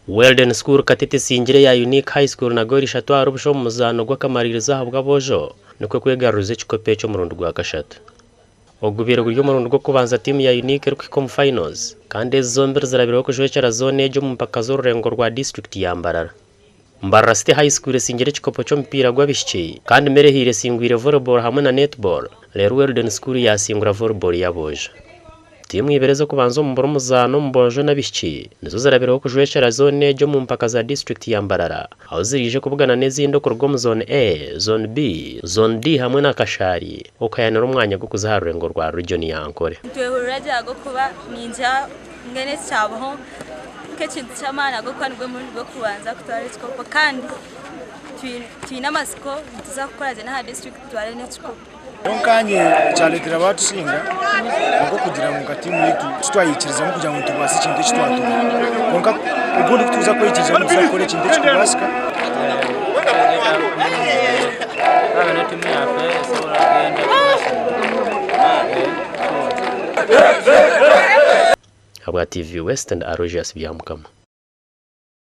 Weldon School Katete Singire ya Unique High School na gori shatu arubusho muzano gwakamaririza habwa bojo nikwe kwegaruze chikope cyo murundo gwa kashatu ogubira guryo murundo gwo kubanza team ya Unique rukiko mu finals kandi zombi zirabiraho kujwekera zone ejo mu mpaka z'ururengo rwa district ya Mbarara City High School singire chikopo cyo mpira gwabishye kandi merehire singwire volleyball hamwe na netball rero Weldon School yasingura volleyball yaboje timu iberezo kubanza mu muzano mbojo nabishye nizo zarabiraho kujwekera zone ejo mu mpaka za district ya Mbarara aho zirije kubugana nezindo kurwo mu zone A zone B zone D hamwe na Kashari okayanira umwanya gwo kuzaharurengo rwa region ya Ankole twehuriraje go kuba ninja ngene cyabaho kekintu cyamana go kwanirwe muri bwo kubanza kutwara chikopo kandi twina masiko tuzakora je na district tware ne chikopo Onkanye cyaletera batusinga ngo kugira ngo katimu yetu twayikiriza mu kugira ngo tubase kintu cyitwatu konka ubundi tuza kwikiriza mu zakore kintu cyitwasika abana timu yafe sora genda Habwa TV West and Arrojas Biamkama